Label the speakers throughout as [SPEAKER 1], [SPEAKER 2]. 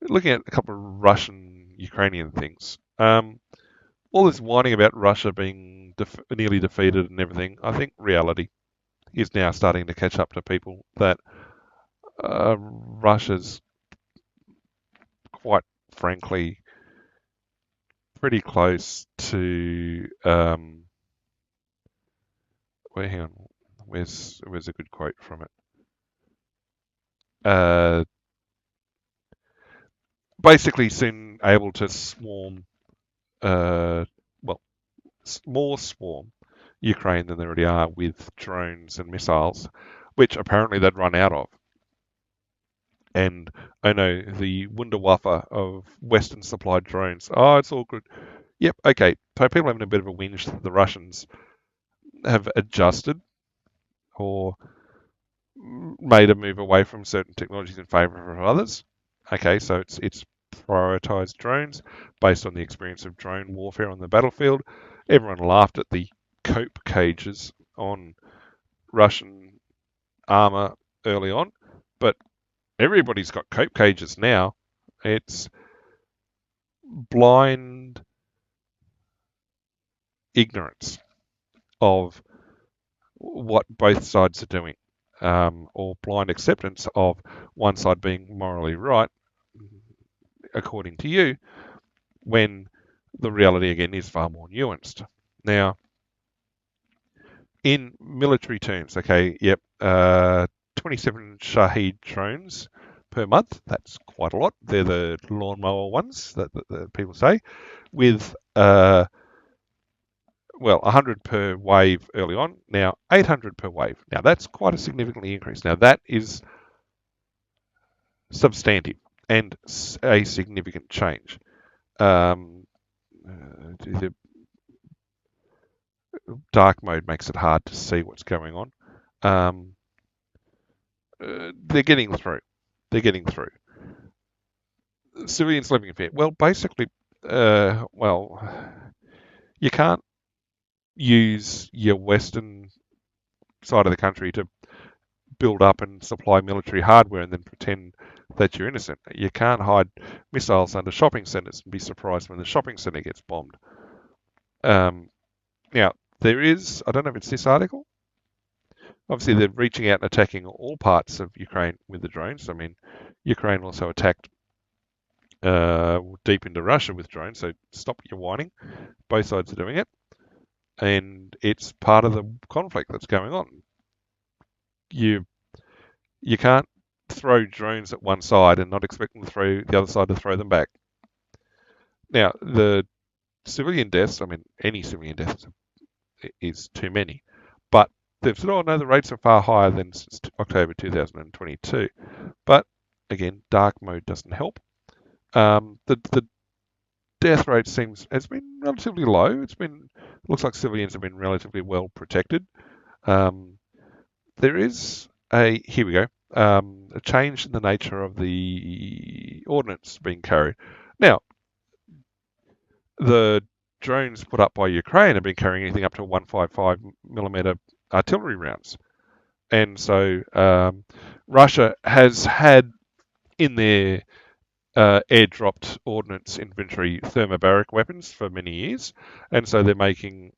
[SPEAKER 1] looking at a couple of Russian-Ukrainian things. All this whining about Russia being nearly defeated and everything, I think reality is now starting to catch up to people that Russia's quite frankly pretty close to. Hang on, where's a good quote from it? Basically, soon able to swarm. Well, more swarm Ukraine than they already are with drones and missiles, which apparently they'd run out of. And I know the Wunderwaffe of Western supplied drones. Oh, it's all good. Yep, okay. So people having a bit of a whinge that the Russians have adjusted or made a move away from certain technologies in favour of others. Okay, so it's prioritised drones based on the experience of drone warfare on the battlefield. Everyone laughed at the cope cages on Russian armour early on, but everybody's got cope cages now. It's blind ignorance of what both sides are doing, or blind acceptance of one side being morally right, according to you, when the reality again is far more nuanced. Now, in military terms, okay, yep, 27 Shahed drones per month. That's quite a lot. They're the lawnmower ones that people say, with 100 per wave early on. Now 800 per wave. Now that's quite a significantly increase. Now that is substantive and a significant change. The dark mode makes it hard to see what's going on. They're getting through. They're getting through. Civilians living in fear. Well, basically, you can't use your western side of the country to build up and supply military hardware and then pretend that you're innocent. You can't hide missiles under shopping centres and be surprised when the shopping centre gets bombed. Now, there is, I don't know if it's this article, obviously they're reaching out and attacking all parts of Ukraine with the drones. I mean, Ukraine also attacked deep into Russia with drones, so stop your whining. Both sides are doing it. And it's part of the conflict that's going on. You can't throw drones at one side and not expect them to throw the other side to throw them back. Now, the civilian deaths, I mean, any civilian deaths is too many, but they've said, oh no, the rates are far higher than since October 2022. But again, dark mode doesn't help. The death rate has been relatively low. Looks like civilians have been relatively well protected. There is here we go, a change in the nature of the ordnance being carried. Now, the drones put up by Ukraine have been carrying anything up to 155 millimeter artillery rounds. And so Russia has had in their airdropped ordnance inventory thermobaric weapons for many years. And so they're making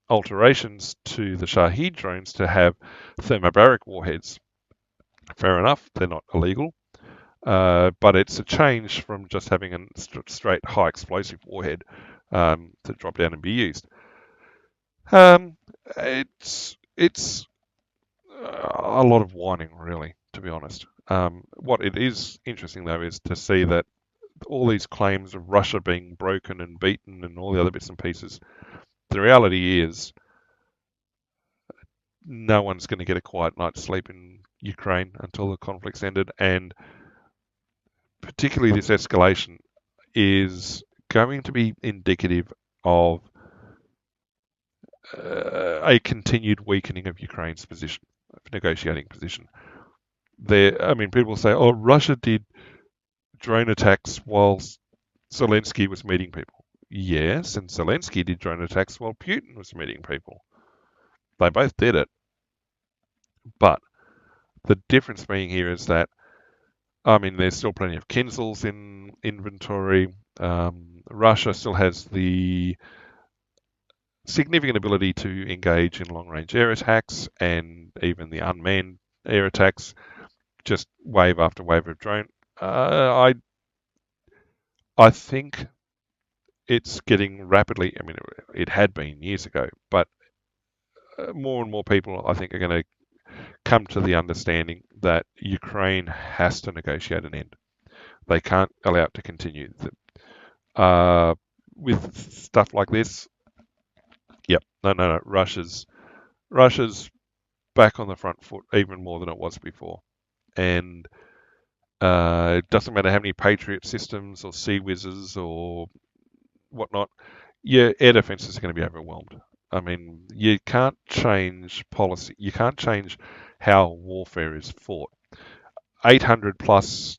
[SPEAKER 1] alterations to the Shahed drones to have thermobaric warheads. Fair enough, they're not illegal. But it's a change from just having a straight high explosive warhead to drop down and be used. It's a lot of whining, really, to be honest. What it is interesting, though, is to see that all these claims of Russia being broken and beaten and all the other bits and pieces, the reality is no one's going to get a quiet night's sleep in Ukraine until the conflict's ended, and particularly this escalation is going to be indicative of a continued weakening of Ukraine's position, negotiating position. People say, oh, Russia did drone attacks while Zelensky was meeting people. Yes, and Zelensky did drone attacks while Putin was meeting people. They both did it. But the difference being here is that I mean, there's still plenty of Kinzels in inventory. Russia still has the significant ability to engage in long-range air attacks and even the unmanned air attacks, just wave after wave of drone. I think it's getting rapidly. I mean, it had been years ago, but more and more people, I think, are going to come to the understanding that Ukraine has to negotiate an end. They can't allow it to continue. Uh, with stuff like this, yep, no. Russia's back on the front foot even more than it was before, and it doesn't matter how many Patriot systems or Sea Whizzes or whatnot. Your air defences are going to be overwhelmed. I mean, you can't change policy. You can't change how warfare is fought. 800 plus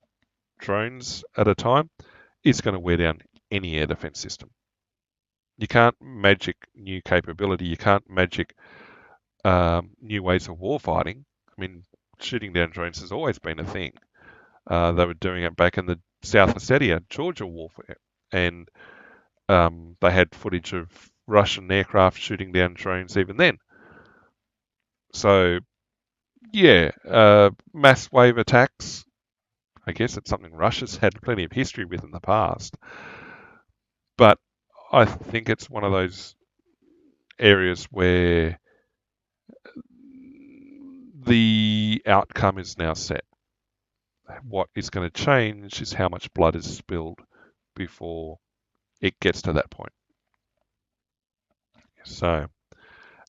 [SPEAKER 1] drones at a time is going to wear down any air defense system. You can't magic new capability. You can't magic new ways of warfighting. I mean, shooting down drones has always been a thing. They were doing it back in the South Ossetia, Georgia warfare, and they had footage of Russian aircraft shooting down drones even then. So, yeah, mass wave attacks. I guess it's something Russia's had plenty of history with in the past. But I think it's one of those areas where the outcome is now set. What is going to change is how much blood is spilled before it gets to that point. So,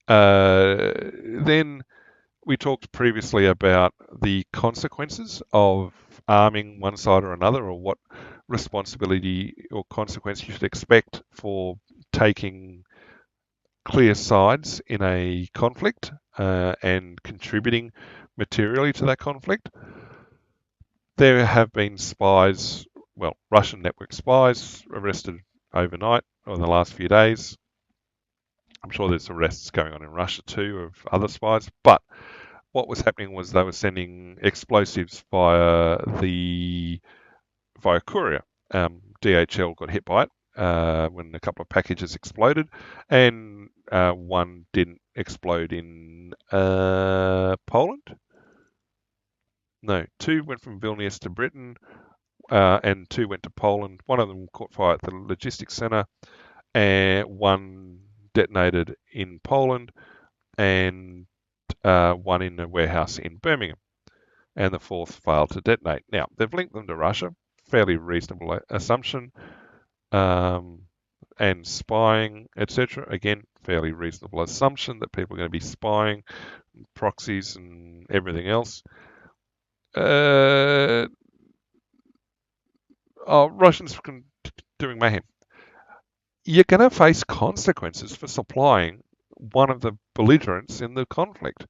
[SPEAKER 1] then we talked previously about the consequences of arming one side or another, or what responsibility or consequence you should expect for taking clear sides in a conflict and contributing materially to that conflict. There have been spies, well, Russian network spies arrested overnight or in the last few days. I'm sure there's arrests going on in Russia too of other spies, but what was happening was they were sending explosives via courier. DHL got hit by it when a couple of packages exploded, and one didn't explode in Poland. No, two went from Vilnius to Britain, and two went to Poland. One of them caught fire at the logistics centre, and one detonated in Poland, and one in a warehouse in Birmingham, and the fourth failed to detonate. Now, they've linked them to Russia, fairly reasonable assumption, and spying, etc. Again, fairly reasonable assumption that people are going to be spying, proxies and everything else. Russians doing mayhem. You're going to face consequences for supplying one of the belligerents in the conflict.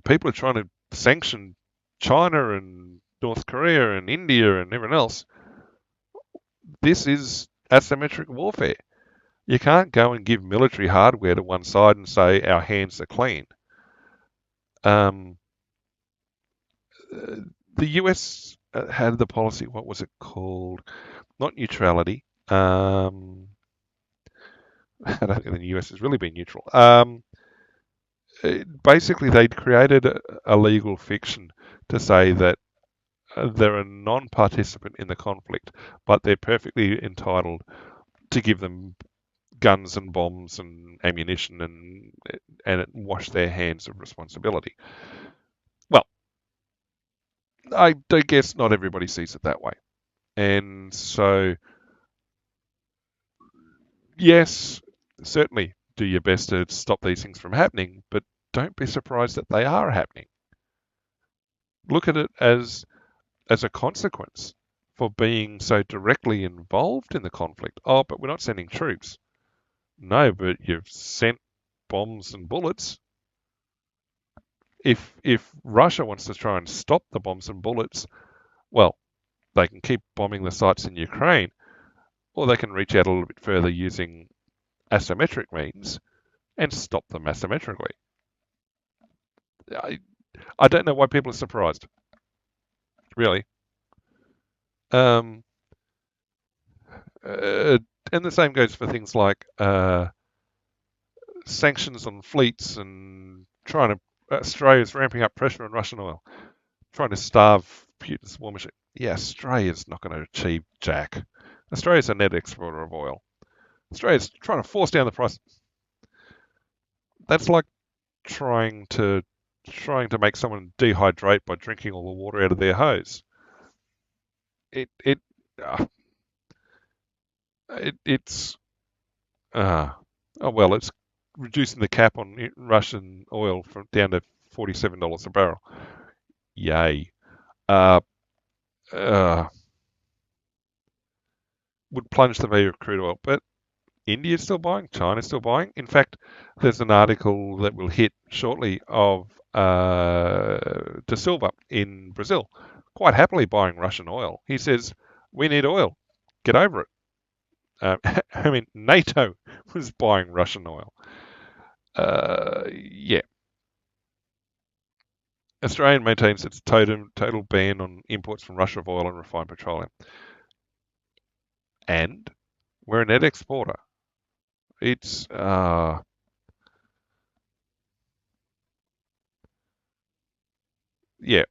[SPEAKER 1] People are trying to sanction China and North Korea and India and everyone else. This is asymmetric warfare. You can't go and give military hardware to one side and say our hands are clean. The US had the policy, what was it called? Not neutrality. I don't think the US has really been neutral. Basically, they'd created a legal fiction to say that they're a non-participant in the conflict, but they're perfectly entitled to give them guns and bombs and ammunition and wash their hands of responsibility. Well, I guess not everybody sees it that way. And so, yes, certainly do your best to stop these things from happening, but don't be surprised that they are happening. Look at it as a consequence for being so directly involved in the conflict. Oh, but we're not sending troops. No, but you've sent bombs and bullets. If Russia wants to try and stop the bombs and bullets, well, they can keep bombing the sites in Ukraine, or they can reach out a little bit further using asymmetric means and stop them asymmetrically. I don't know why people are surprised. really. Um, uh, and the same goes for things like sanctions on fleets and trying to Australia's ramping up pressure on Russian oil, trying to starve Putin's war machine. Yeah, Australia's not going to achieve jack. Australia's a net exporter of oil. Australia's trying to force down the price. That's like trying to make someone dehydrate by drinking all the water out of their hose. It it uh, it's oh well, it's reducing the cap on Russian oil from down to $47 a barrel. Yay! Uh, uh, would plunge the value of crude oil, but India's still buying, China's still buying. In fact, there's an article that will hit shortly of De Silva in Brazil, quite happily buying Russian oil. He says, "We need oil. Get over it." I mean, NATO was buying Russian oil. Yeah. Australia maintains its total ban on imports from Russia of oil and refined petroleum. And we're a net exporter. It's, yeah,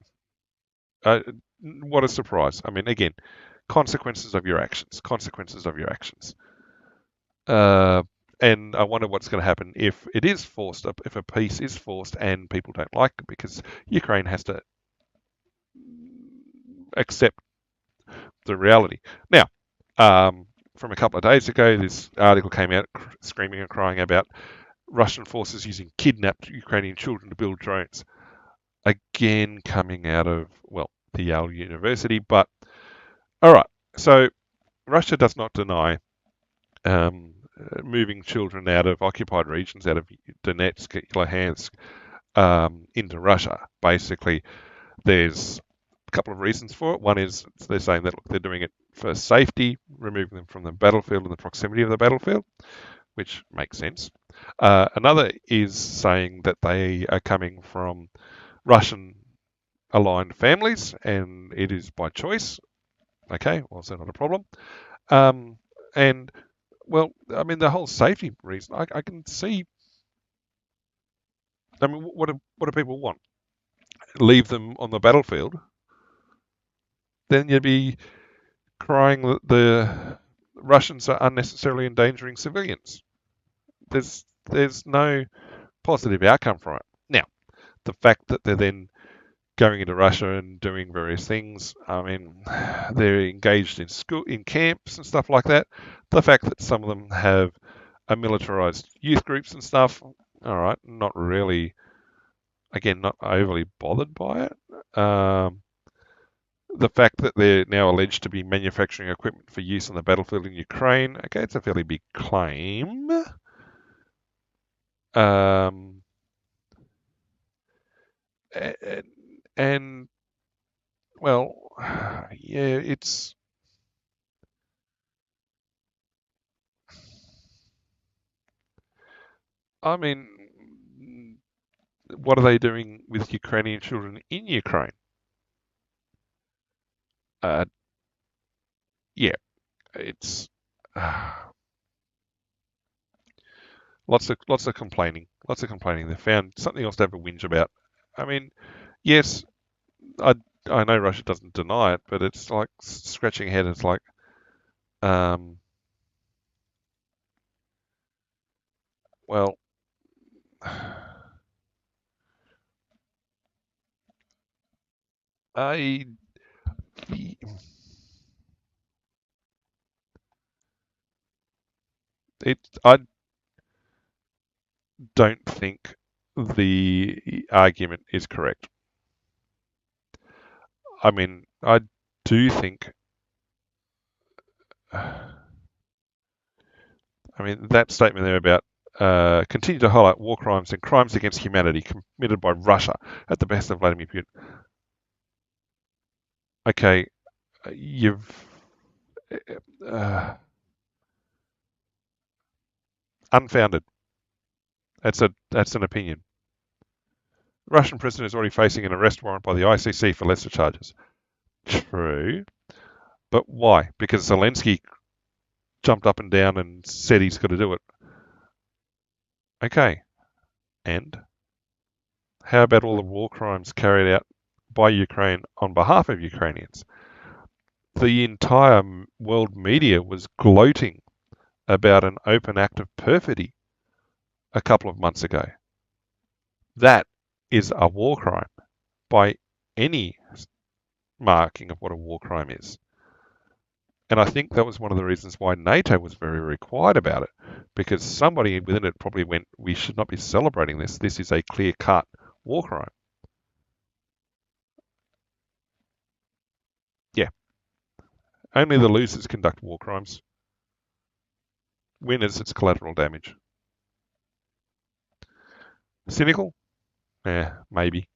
[SPEAKER 1] uh, what a surprise. I mean, again, consequences of your actions, consequences of your actions. Uh, and I wonder what's going to happen if it is forced up, if a peace is forced and people don't like it, because Ukraine has to accept the reality. Now, from a couple of days ago, this article came out screaming and crying about Russian forces using kidnapped Ukrainian children to build drones. Again, coming out of, well, the Yale University. But, all right, so Russia does not deny um, moving children out of occupied regions, out of Donetsk, Luhansk, into Russia. Basically, there's a couple of reasons for it. One is they're saying that look, they're doing it for safety, removing them from the battlefield and the proximity of the battlefield, which makes sense. Another is saying that they are coming from Russian aligned families and it is by choice. Okay, well, is that not a problem? Um, and well, I mean, the whole safety reason, I can see. I mean, what do people want? Leave them on the battlefield? Then you'd be crying that the Russians are unnecessarily endangering civilians. There's no positive outcome from it. Now, the fact that they're then going into Russia and doing various things, I mean, they're engaged in school, in camps and stuff like that. The fact that some of them have a militarized youth groups and stuff, all right, not really, again, not overly bothered by it. The fact that they're now alleged to be manufacturing equipment for use on the battlefield in Ukraine, okay, it's a fairly big claim. Um, and well, yeah, it's. I mean, what are they doing with Ukrainian children in Ukraine? Uh, yeah, it's lots of complaining, lots of complaining. They found something else to have a whinge about. I mean, yes, I I know Russia doesn't deny it, but it's like scratching head. It's like, um, well, I I don't think the argument is correct. I mean, I do think. I mean, that statement there about continue to highlight war crimes and crimes against humanity committed by Russia at the behest of Vladimir Putin. Okay, you've uh, unfounded. That's an opinion. Russian president is already facing an arrest warrant by the ICC for lesser charges. True. But why? Because Zelensky jumped up and down and said he's got to do it. Okay. And how about all the war crimes carried out by Ukraine on behalf of Ukrainians? The entire world media was gloating about an open act of perfidy a couple of months ago. That is a war crime by any marking of what a war crime is. And I think that was one of the reasons why NATO was very, very quiet about it, because somebody within it probably went, we should not be celebrating this. This is a clear-cut war crime. Yeah, only the losers conduct war crimes. Winners, it's collateral damage. Cynical? Yeah, maybe.